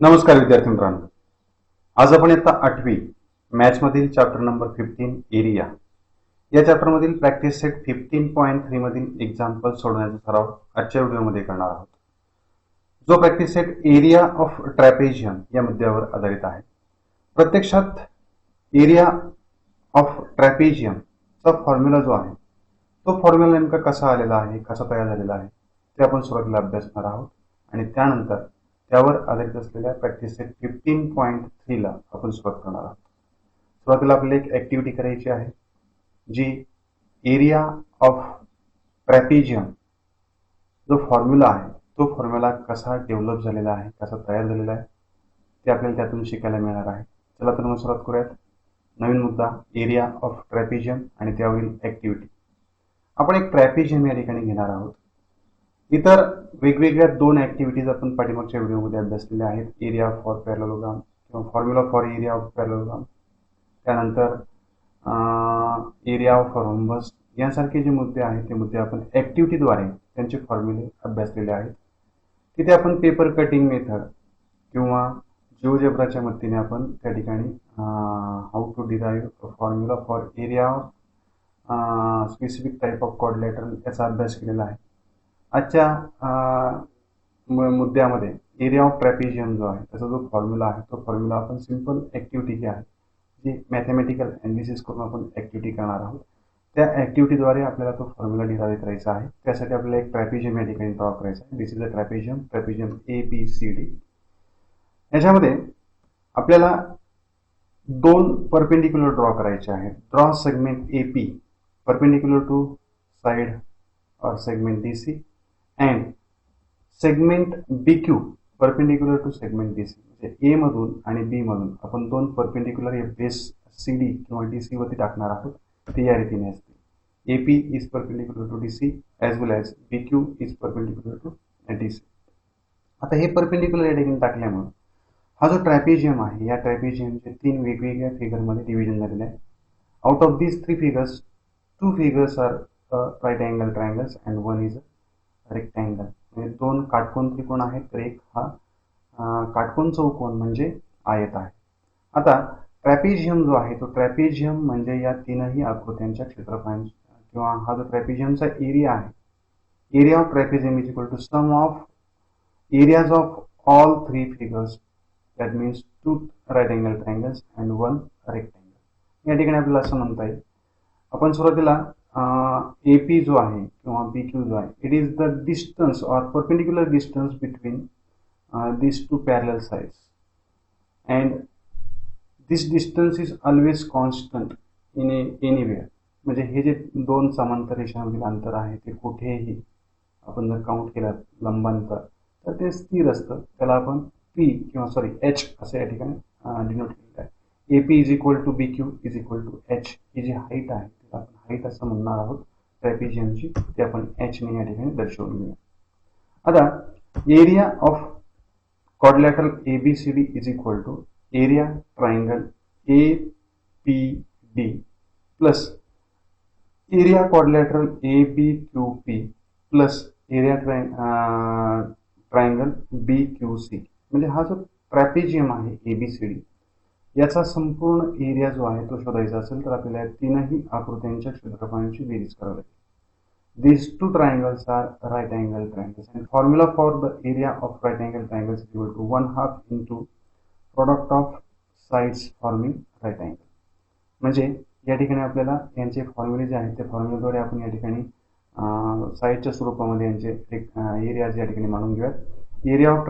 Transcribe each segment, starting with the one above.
नमस्कार विद्यार्थी मित्रांनो. आज आपण इयत्ता 8वी मॅथ्स मधील चॅप्टर नंबर 15 एरिया या चॅप्टर मधील प्रॅक्टिस सेट 15.3 मधील एक्झाम्पल सोडवण्याचा सराव आजच्या व्हिडिओमध्ये करणार आहोत. जो practice set area of trapezium या मुद्द्यावर आधारित आहे. प्रत्यक्षात एरिया ऑफ ट्रॅपेझियमचा फॉर्म्युला जो आहे तो फॉर्म्युला नेमका कसा आलेला आहे, कसा तयार झालेला आहे ते आपण सुरुवातीला अभ्यासणार आहोत आणि त्यानंतर त्यावर आधारित असलेल्या प्रॅक्टिस सेट 15.3 ला आपण सुरुवात करणार आहोत. सुरुवातीला आपल्याला एक ऍक्टिव्हिटी करायची आहे जी एरिया ऑफ ट्रॅपेझियम जो फॉर्म्युला आहे तो फॉर्म्युला कसा डेव्हलप झालेला आहे, कसा तयार झालेला आहे ते आपल्याला त्यातून शिकायला मिळणार आहे. चला तर मग सुरुवात करूयात. नवीन मुद्दा एरिया ऑफ ट्रॅपेझियम आणि त्यावरील ऍक्टिव्हिटी. आपण एक ट्रॅपेझियम या ठिकाणी घेणार आहोत. इतर वेगवेगळ्या दोन ऍक्टिव्हिटीज आपण पाठीमागच्या व्हिडिओमध्ये अभ्यासलेल्या आहेत. एरिया फॉर पॅरलोग्राम किंवा formula for area of parallelogram, त्यानंतर एरिया ऑफ रोम्बस यांसारखे जे मुद्दे आहेत ते मुद्दे आपण ऍक्टिव्हिटीद्वारे त्यांचे फॉर्म्युले अभ्यासलेले आहेत. तिथे आपण पेपर कटिंग मेथड किंवा जिओजेब्राच्या मदतीने आपण त्या ठिकाणी how to derive formula for area of specific type of quadrilateral याचा अभ्यास केलेला आहे. आजच्या मुद्द्यामध्ये एरिया ऑफ ट्रॅपेझियम जो आहे त्याचा जो फॉर्म्युला आहे तो फॉर्म्युला आपण सिंपल ऍक्टिव्हिटी जी आहे जी मॅथमॅटिकल अनालिसिस करून आपण ऍक्टिव्हिटी करणार आहोत. त्या ऍक्टिव्हिटीद्वारे आपल्याला तो फॉर्म्युला डिराईव्ह करायचा आहे. त्यासाठी आपल्याला एक ट्रॅपेझियम या ठिकाणी ड्रॉ करायचा आहे. This is a trapezium ABCD. याच्यामध्ये आपल्याला दोन परपेंडिक्युलर ड्रॉ करायचे आहेत. Draw segment AP perpendicular to side or segment DC and segment BQ perpendicular to segment DC. म्हणजे A मधून आणि B मधून आपण दोन परपेंडिक्युलर बेस CD किंवा DC वरती टाकणार आहोत. ते या रीतीने असते. AP is perpendicular to DC as well as BQ is perpendicular to DC. आता हे परपेंडिक्युलर या ठिकाणी टाकल्यामुळे हा जो ट्रॅपेझियम आहे या ट्रॅपेझियमचे तीन वेगवेगळ्या फिगरमध्ये डिव्हिजन झालेले आहे. Out of these three figures, two figures are right angle triangles and one is a rectangle. म्हणजे दोन काटकोन त्रिकोण आहेत तर एक हा काटकोन चौकोन म्हणजे आयत आहे. आता ट्रॅपेझियम जो आहे तो ट्रॅपेझियम म्हणजे या तीनही आकृत्यांच्या क्षेत्रफळांचा किंवा हा जो ट्रॅपेझियमचा एरिया आहे, area of trapezium is equal to sum of areas of all three figures, that means two right angle triangles and one rectangle. या ठिकाणी आपल्याला असं म्हणता येईल. आपण सुरुवातीला AP जो आहे किंवा BQ जो आहे it is the distance or perpendicular distance between this two parallel sides and this distance is always constant in anywhere. म्हणजे हे जे दोन समांतर रेषांमधील अंतर आहे ते कुठेही आपण जर काउंट केलं लंबांतर तर ते स्थिर असतं. त्याला आपण H असं या ठिकाणी डिनोट केलेलं आहे. AP is equal to BQ is equal to H. ही जी हाईट आहे आपण हाईट असं म्हणणार आहोत ट्रॅपेझियमची, ते आपण H ने या ठिकाणी दर्शवून घेऊया. आता area of quadrilateral ABCD is equal to area triangle APD plus area quadrilateral ABQP plus area triangle BQC. म्हणजे हा जो ट्रॅपेझियम आहे ABCD याचा संपूर्ण एरिया जो आहे तो शोधायचा असेल तर आपल्याला तीनही आकृत्यांच्या क्षेत्रफळांची बेरीज करावी लागेल. These two triangles are right angle triangles and formula for the area of right angle triangles is equal to 1/2 into product of sides forming right angle. म्हणजे या ठिकाणी आपल्याला यांचे फॉर्म्युले जे आहेत त्या फॉर्म्युलेद्वारे आपण या ठिकाणी साईडच्या स्वरूपामध्ये यांचे एरिया या ठिकाणी मानून घेऊयात. Area of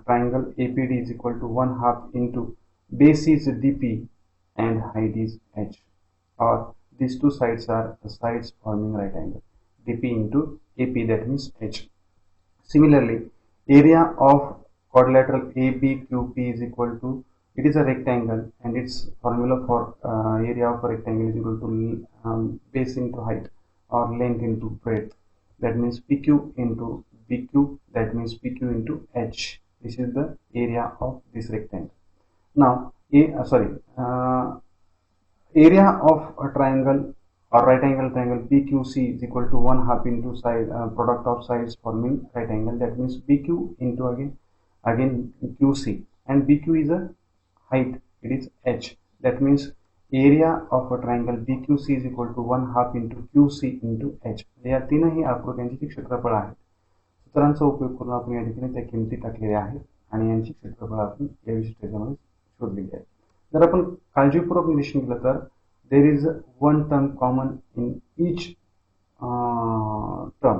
triangle APD is equal to 1/2 into base is DP and height is H, or these two sides are the sides forming right angle, DP into AP, that means H. Similarly, area of quadrilateral ABQP is equal to, it is a rectangle and its formula for area of a rectangle is equal to base into height or length into breadth, that means PQ into BQ, that means PQ into H. This is the area of this rectangle. Now area of a triangle or right angle triangle BQC is equal to 1/2 into side product of sides forming right angle, that means BQ into again again QC, and BQ is a height, it is H. That means area of a triangle BQC is equal to 1/2 into QC into H. या तीनही आकृत्यांची जी क्षेत्रफळ आहेत सूत्रांचा उपयोग करून आपण या ठिकाणी त्या किमती टाकलेल्या आहेत आणि यांची क्षेत्रफळ आपण या विशिष्टतेमध्ये शोधलेली आहे. जर आपण काळजीपूर्वक निरीक्षण केलं तर there is one term common in each term,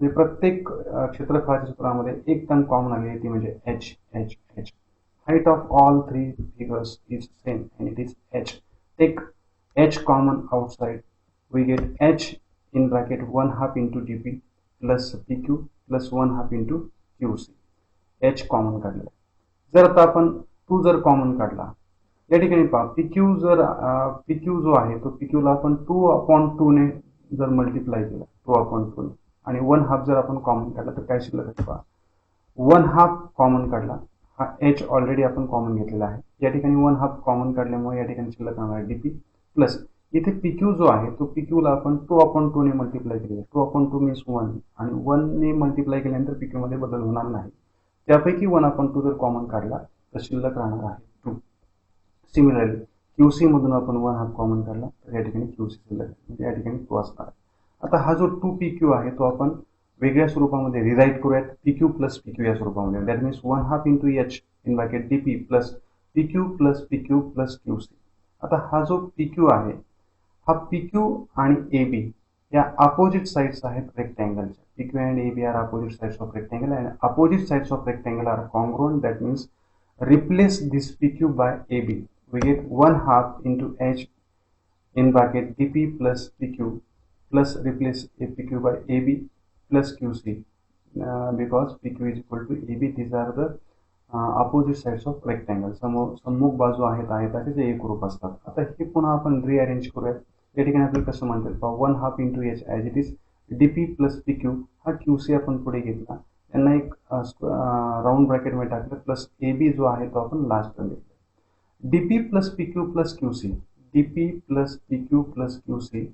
म्हणजे प्रत्येक क्षेत्रफळाच्या सूत्रामध्ये एक टर्म कॉमन आली आहे ती म्हणजे H H H. Height of all three figures is same and it is H. Take H common outside, we get H in bracket 1/2 into dp plus pq plus 1/2 into qc. H common काढला. जर आता आपण 2 जर common काढला या ठिकाणी पहा pq जर pq जो आहे तो pq ला आपण 2/2 ने जर मल्टिप्लाय केला 2/2 आणि 1/2 जर आपण कॉमन काढला तर काय शिल्लक आहे पहा 1/2 कॉमन काढला, हा H ऑलरेडी आपण कॉमन घेतलेला आहे. या ठिकाणी 1/2 कॉमन काढल्यामुळे या ठिकाणी शिल्लक राहणार आहे dp प्लस इथे pq जो आहे तो pq ला आपण 2/2 ने मल्टिप्लाय केलेला आहे. 2/2 मीन्स 1 आणि 1 ने मल्टिप्लाय केल्यानंतर pq मध्ये बदल होणार नाही. त्यापैकी 1/2 जर कॉमन काढला तर शिल्लक राहणार आहे 2. सिमिलरली QC मधून आपण 1/2 कॉमन काढला तर या ठिकाणी QC शिल्लक म्हणजे या ठिकाणी 2 असणार आहे. आता हा जो 2pq आहे तो आपण वेगळ्या स्वरूपामध्ये रिराईट करूयात pq प्लस pq या स्वरूपामध्ये. That means 1/2 into h in bracket dp plus pq plus pq plus qc. आता हा जो pq आहे हा pq आणि ab या अपोजिट साइड्स आहेत रेक्टँगलच्या. pq and ab are opposite sides of rectangle and opposite sides of rectangle are congruent. That means replace this pq by ab. We get 1/2 into h in bracket dp plus pq plus replace pq by ab plus qc because pq is equal to ab. These are the opposite sides of rectangle. सम्मुख बाजू आहेत आयताचे जे एकरूप असतात. आता हे पुन्हा आपण रिअरेंज करूयात. या ठिकाणी आपल्याला कसं म्हणता येईल पहा 1/2 into h as it is dp plus pq हा qc आपण पुढे घेतला, त्यांना एक राऊंड ब्रॅकेटमध्ये टाकलं प्लस ab जो आहे तो आपण लास्ट घेतला. dp plus pq plus qc, dp plus pq plus qc,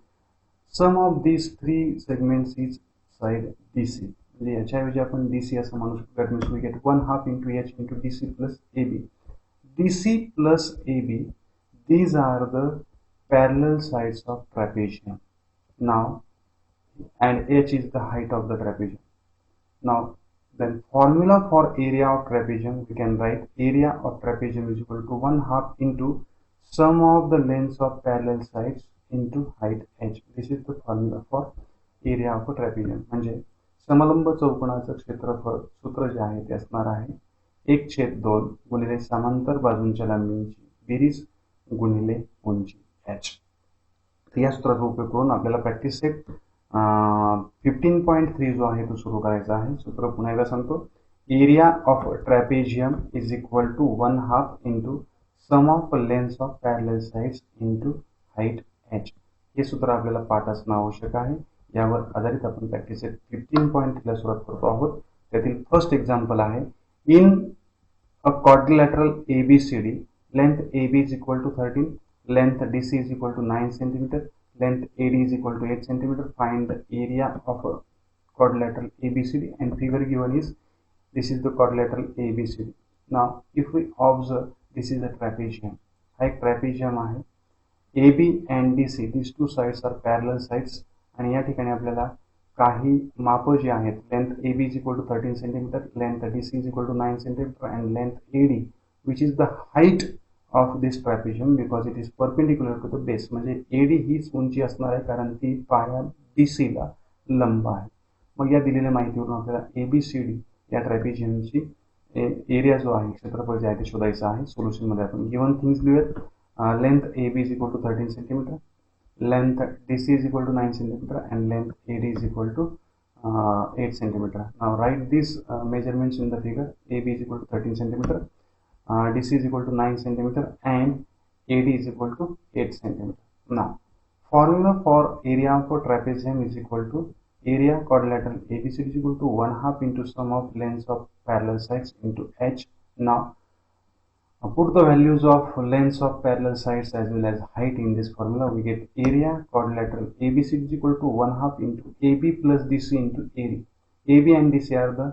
sum of these three segments is side DC. म्हणजे याच्याऐवजी आपण DC असं म्हणू शकतो. That means we get 1/2 into h into DC plus AB. DC plus AB, these are the parallel sides of trapezium. Now, and h is the height of the trapezium. Now, then formula for area of trapezium, we can write area of trapezium is equal to 1/2 into sum of the lengths of parallel sides into height h. This is the formula for area of a trapezium. म्हणजे समलंब चौकोनाचं क्षेत्रफळ सूत्र जे आहे ते असणार आहे 1/2 गुणिले समांतर बाजूंच्या लांबींची बेरीज गुणिले उंची h. तर या सूत्राचा उपयोग करून आपल्याला प्रॅक्टिस सेट 15.3 जो आहे तो सुरू करायचा आहे. सूत्र पुन्हा एकदा सांगतो. Area of trapezium is equal to 1/2 into sum of lengths of parallel sides into height h. हे सूत्र आपल्याला पाठ असणं आवश्यक आहे. यावर आधारित आपण प्रॅक्टिस सेट 15.3 ला सुरुवात करतो आहोत. त्यातील फर्स्ट एक्झाम्पल आहे in a quadrilateral ABCD, length AB is equal to 13, length DC is equal to 9 cm, length AD is equal to 8 cm. Find the area of a quadrilateral ABCD and figure given is this is the quadrilateral ABCD. Now if we observe this is a trapezium. हा एक trapezium आहे. AB and DC these two sides are parallel sides आणि या ठिकाणी आपल्याला काही माप जी आहेत length AB is equal to 13 cm, length DC is equal to 9 cm and length AD which is the height of this trapezium because it is perpendicular to the base. म्हणजे AD हीच उंची असणार आहे कारण ती पाया BC ला लंब आहे. मग या दिलेल्या माहितीवरून आपल्याला ABCD या ट्रॅपेजियमची एरिया जो आहे क्षेत्रफळ जे आहे ते शोधायचं आहे. सोल्युशन मध्ये आपण गिवन थिंग्स लिहूयात. Length AB is equal to 13 cm, length DC is equal to 9 cm and length AD is equal to 8 cm. Now write these measurements in the figure. AB is equal to 13 cm, DC is equal to 9 cm and AD is equal to 8 cm. Now formula for area of a trapezium is equal to area quadrilateral ABC is equal to 1/2 into sum of lengths of parallel sides into h. Now put the values of lengths of parallel sides as well as height in this formula. We get area quadrilateral ABC is equal to 1/2 into AB plus DC into AD. AB and DC are the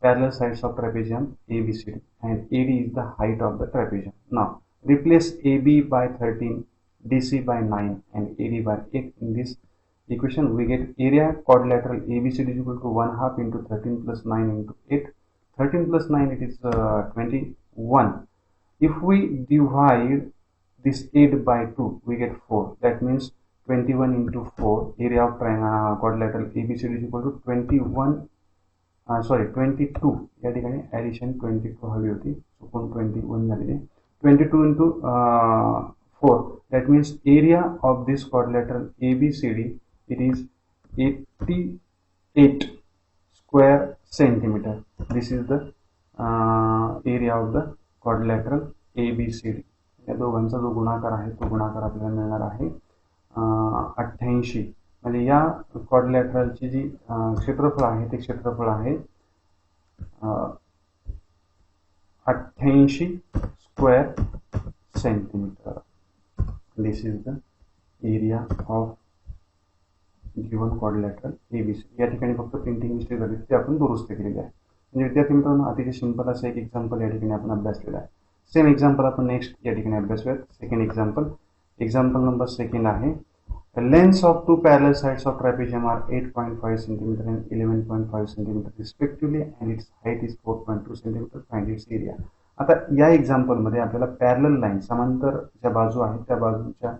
parallel sides of trapezium ABCD and AD is the height of the trapezium. Now replace AB by 13, DC by 9 and AD by 8 in this equation. We get area quadrilateral ABCD is equal to 1 half into 13 plus 9 into 8. 13 plus 9 it is 21. If we divide this 8 by 2 we get 4. That means 21 into 4 area of quadrilateral ABCD is equal to 22 या ठिकाणी addition 22 हवी होती चुकून 21 झालेली 22 into 4 that means area of this quadrilateral ABCD it is 88 square centimeter. This is the area of the quadrilateral ABCD. या दोघांचा जो गुणाकार आहे तो गुणाकार आपल्याला मिळणार आहे 88. म्हणजे या क्वाड्रिलॅटरलची जी क्षेत्रफळ आहे ते क्षेत्रफळ आहे 88 square centimetre. This is the area of given quadrilateral ABC. या ठिकाणी फक्त प्रिंटिंग मिस्टेक झाली ते आपण दुरुस्त केलेली आहे. म्हणजे विद्यार्थी मित्रांनो अतिशय सिंपल असं एक एक्झाम्पल या ठिकाणी आपण अभ्यासलेला आहे. सेम एक्झाम्पल आपण नेक्स्ट या ठिकाणी अभ्यासूयात. सेकंड एक्झाम्पल नंबर सेकंड आहे. The lengths of two parallel sides of trapezium are 8.5 cm and 11.5 cm respectively and its height is 4.2 cm. Find its area. आता या एक्झाम्पल मध्ये आपल्याला पॅरलल लाईन समांतर ज्या बाजू आहेत त्या बाजूच्या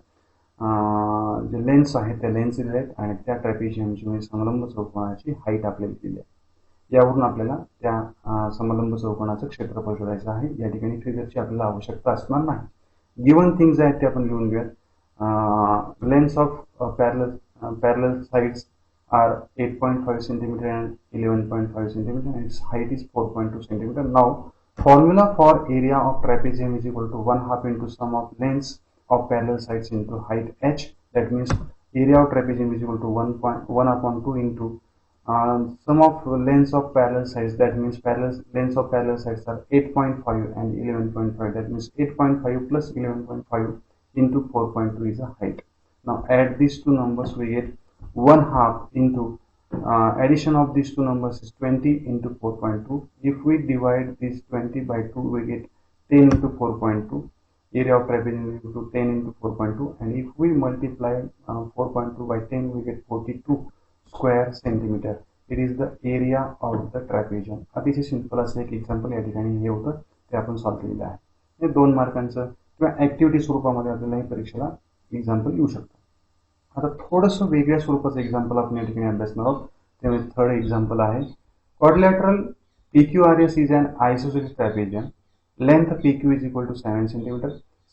जे लेन्स आहेत त्या लेन्स दिलेल्या आहेत आणि त्या ट्रॅपेझियमची म्हणजे समलंब चौकोनाची हाईट आपल्याला दिली आहे. यावरून आपल्याला त्या समलंब चौकोनाचं क्षेत्रफळ शोधायचं आहे. या ठिकाणी फिगरची आपल्याला आवश्यकता असणार नाही. गिवन थिंग्स आहेत ते आपण लिहून घेऊयात. Lengths of parallel sides are 8.5 cm and 11.5 cm and its height is 4.2 cm. Now formula for area of trapezium is equal to 1 half into sum of lengths of parallel sides into height h. That means area of trapezium is equal to 1 upon 2 into sum of lengths of parallel sides. That means lengths of parallel sides are 8.5 and 11.5. That means 8.5 plus 11.5 into 4.2 is a height. Now add these two numbers we get 1 half into addition of these two numbers is 20 into 4.2. If we divide this 20 by 2 we get 10 into 4.2. Area of trapezium is equal to 10 into 4.2 and if we multiply 4.2 by 10 we get 42 square centimeter. It is the area of the trapezium. अतिशय simple असं एक example या ठिकाणी हे होतं ते आपण solve केलेलं आहे. हे 2 मार्कांचं किंवा ॲक्टिव्हिटी स्वरूपामध्ये आपल्याला ही परीक्षेला एक्झाम्पल येऊ शकतं. आता थोडंसं वेगळ्या स्वरूपाचं एक्झाम्पल आपण या ठिकाणी अभ्यासणार आहोत. त्यामुळे थर्ड एक्झाम्पल आहे. Quadrilateral PQRS is an isosceles trapezium. Length PQ is equal to 7 cm.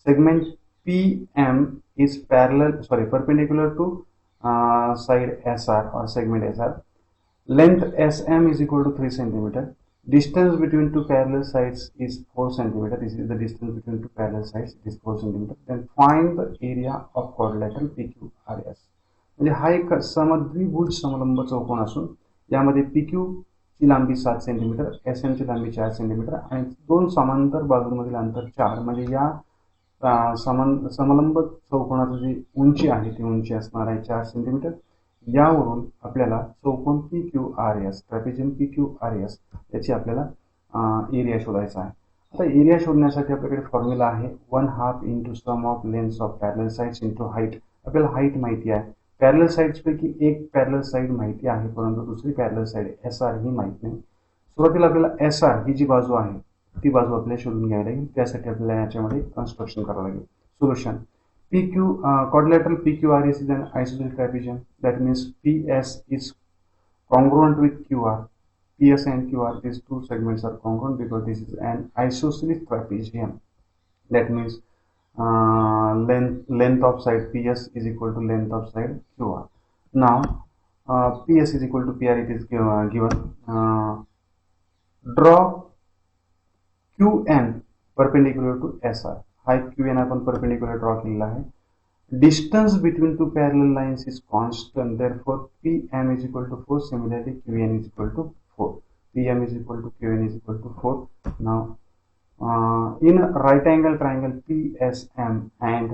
Segment PM is perpendicular to side SR or segment SR. Length SM is equal to 3 cm. Distance between two parallel sides is 4 cm. This is the distance between two parallel sides. It is 4 cm. Then find the area of quadrilateral PQRS. म्हणजे हा एक समद्विभुज समलंब चौकोन असून यामध्ये PQ ची लांबी 7 centimetre, SM ची लांबी 4 सेंटीमीटर आणि दोन समांतर बाजूंमधील अंतर 4. म्हणजे या समलंब चौकोनाची जी उंची आहे ती उंची असणार आहे 4 सेंटीमीटर. यावरून आपल्याला चौकोन PQRS ट्रॅपेझियम PQRS याची आपल्याला एरिया शोधायचा आहे. आता एरिया शोधण्यासाठी आपल्याकडे फॉर्म्युला आहे 1 half into sum of lengths of parallel sides into height. आपल्याला हाईट माहिती आहे. पॅरलल साइड्स पैकी एक पॅरलल साइड माहिती आहे परंतु दुसरी पॅरलल साइड SR ही माहित नाही. सुरुवातीला आपल्याला SR ही जी बाजू आहे ती बाजू आपल्याला शोधून घ्यावी लागेल. त्यासाठी आपल्याला याच्यामध्ये कन्स्ट्रक्शन करावं लागेल. Solution quadrilateral PQRS is an isosceles trapezium. That means PS is congruent with QR. PS and QR, these two segments are congruent because this is an isosceles trapezium. That means length of side PS is equal to length of side QR. Now PS is equal to PR. It is given. Draw QN perpendicular to SR. हा QN आपण perpendicular draw केलेला आहे. Distance between two parallel lines is constant. Therefore, PM is equal to 4. Similarly, QN is equal to 4. PM is equal to QN is equal to 4. Now, in right angle triangle PSM and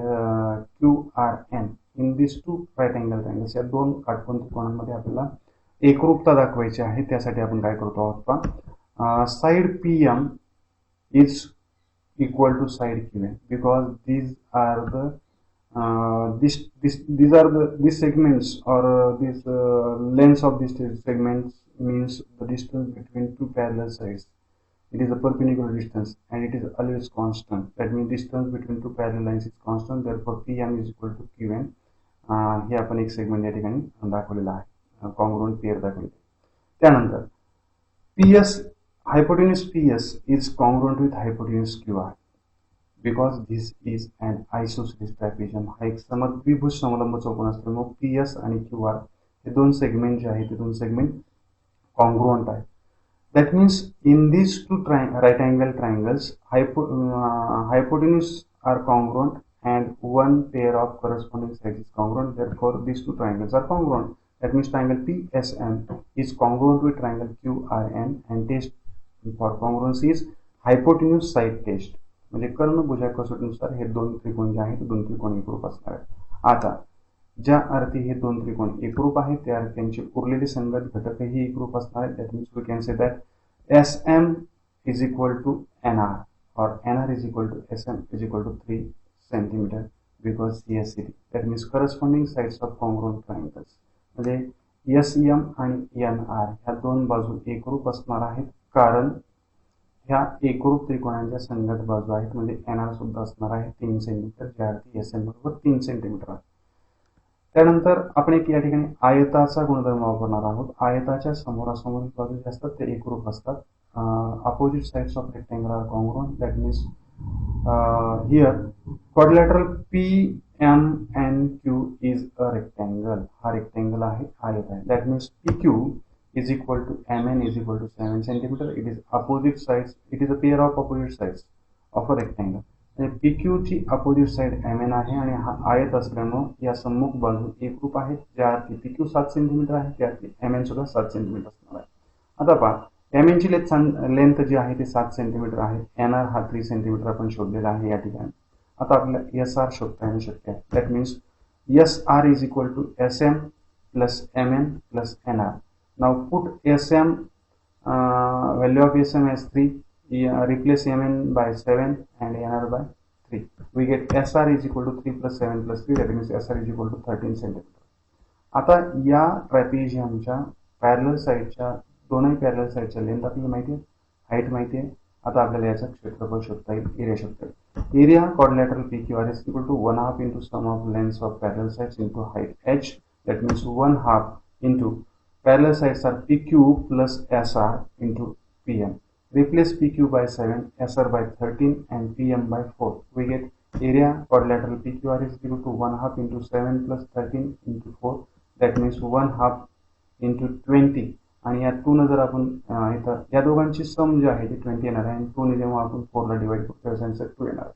QRN, in these two right angle triangles, या दोन काटकोन त्रिकोणांमध्ये आपल्याला एकरूपता दाखवायची आहे. त्यासाठी आपण काय करतो आहोत side PM is equal to side QN because these are the these segments or these lengths of these segments means the distance between two parallel sides. It is a perpendicular distance and it is always constant. That means distance between two parallel lines is constant. Therefore, PM is equal to QN. हे आपण एक segment या ठिकाणी दाखवलेला आहे, congruent pair दाखवले. त्यानंतर PS hypotenuse PS is congruent with hypotenuse QR because this is an isosceles trapezium. हा एक समद्विभुज समलंब चौकोन असल्यामुळे PS आणि QR हे दोन सेगमेंट जे आहेत ते दोन सेगमेंट कॉन्ग्रुएंट आहेत. That means in these two right angle triangles, hypotenuse are congruent and one pair of corresponding sides is congruent. Therefore, these two triangles are congruent. That means triangle PSM is congruent with triangle QRN and test for congruency is hypotenuse side test. म्हणजे कर्ण भुजा कसोटीनुसार हे दोन त्रिकोण जे आहेत ते दोन त्रिकोण एकरूप असणार आहेत. आता ज्या अर्थी हे दोन त्रिकोण एकरूप आहेत त्या अर्थी त्यांचे उरलेले संगत घटकही एकरूप असणार आहेत. That means we can say that SM is equal to NR or NR is equal to SM is equal to 3 centimeter because CSCD. That means corresponding sides of congruent triangles. म्हणजे SM आणि NR ह्या दोन बाजू एकरूप असणार आहेत कारण ह्या एकरूप त्रिकोणांच्या संगत बाजू आहेत. म्हणजे NR सुद्धा असणार आहे 3 सेंटीमीटर ज्या अर्थी SM बरोबर 3 सेंटीमीटर आहे. त्यानंतर आपण एक या ठिकाणी आयताचा गुणधर्म वापरणार आहोत. आयताच्या समोरासमोर बाजू जे असतात ते एकरूप असतात. Opposite sides of rectangle are congruent. That means here quadrilateral PMNQ is a rectangle. हा रेक्टेंगल आहे, आयत आहे. That means PQ is equal to MN is equal to 7 centimeter. It is opposite sides. It is a pair of opposite sides of a rectangle. PQ ची opposite side MN आहे आणि हा आयत असल्यामुळे या सम्मुख बाजू एकरूप आहेत. ज्या अर्थी PQ 7 सेंटीमीटर आहे त्या अर्थी MN सुद्धा 7 सेंटीमीटर असणार आहे. आता पहा MN ची लेंथ जी आहे ती 7 सेंटीमीटर आहे. NR हा 3 सेंटीमीटर आपण शोधलेला आहे या ठिकाणी. आता आपल्याला SR शोधता येणे शक्य आहे. That means SR is equal to SM plus MN plus NR. Now put SM value of SM as 3. Replace MN by 7 and NR by 3. We get SR is equal to 3 plus 7 plus 3. That means SR is equal to 13 centimeter. आता या ट्रॅपेझियमच्या parallel साइडच्या दोनही parallel साइडच्या length आपल्याला माहिती आहे, height माहिती आहे. आता आपल्याला याचं क्षेत्रफळ शोधता येईल, एरिया शोधता येईल. Area quadrilateral PQR is equal to 1/2 into sum of lengths of parallel sides into height H. That means 1/2 into parallel sides are PQ plus SR into PM. Replace PQ by 7, SR by 13 and PM by 4. We get area quadrilateral PQR is equal to 1/2 into 7 plus 13 into 4. That means 1/2 into 20. आणि या 2 ने जर आपण इथं या दोघांची सम जी आहे ती 20 येणार आहे आणि 2 ने जेव्हा आपण 4 ला डिवाइड करू त्याचा आन्सर 2 येणार आहे.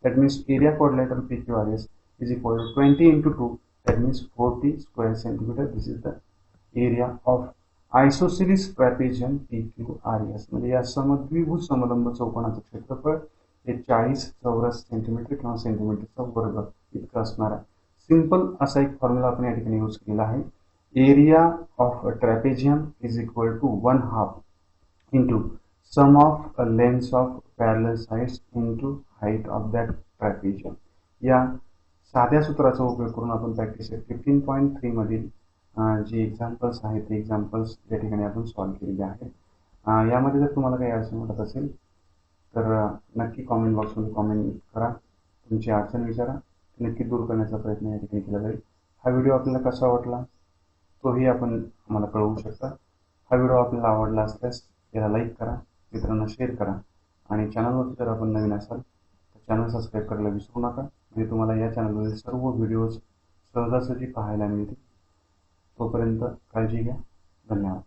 That means area quadrilateral PQR is equal to 20 into 2. That means 40 square centimeter. This is the area of isosceles trapezium PQRS. म्हणजे या समद्विभुज समलंब चौकोनाचं क्षेत्रफळ हे 40 चौरस सेंटीमीटर किंवा सेंटीमीटरचा वर्ग इतकं असणार आहे. सिंपल असा एक फॉर्म्युला आपण या ठिकाणी यूज केला आहे. Area of trapezium is equal to 1/2 into sum of lengths of parallel sides into height of that trapezium. या साध्या सूत्राचा उपयोग करून आपण प्रॅक्टिस 15.3 मधील जी एक्झाम्पल्स आहेत ते एक्झाम्पल्स या ठिकाणी आपण सॉल्व्ह केलेले आहेत. यामध्ये जर तुम्हाला काही अडचण वाटत असेल तर नक्की कॉमेंट बॉक्समध्ये कॉमेंट करा, तुमची अडचण विचारा, नक्की दूर करण्याचा प्रयत्न या ठिकाणी केला जाईल. हा व्हिडिओ आपल्याला कसा वाटला तोही आपण आम्हाला कळवू शकता. हा व्हिडिओ आपल्याला आवडला असल्यास याला लाईक करा, मित्रांना शेअर करा आणि चॅनलवरती जर आपण नवीन असाल तर चॅनल सबस्क्राईब करायला विसरू नका. म्हणजे तुम्हाला या चॅनलवरील सर्व व्हिडिओज सहजासहजी पाहायला मिळतील. तोपर्यंत काळजी घ्या. धन्यवाद.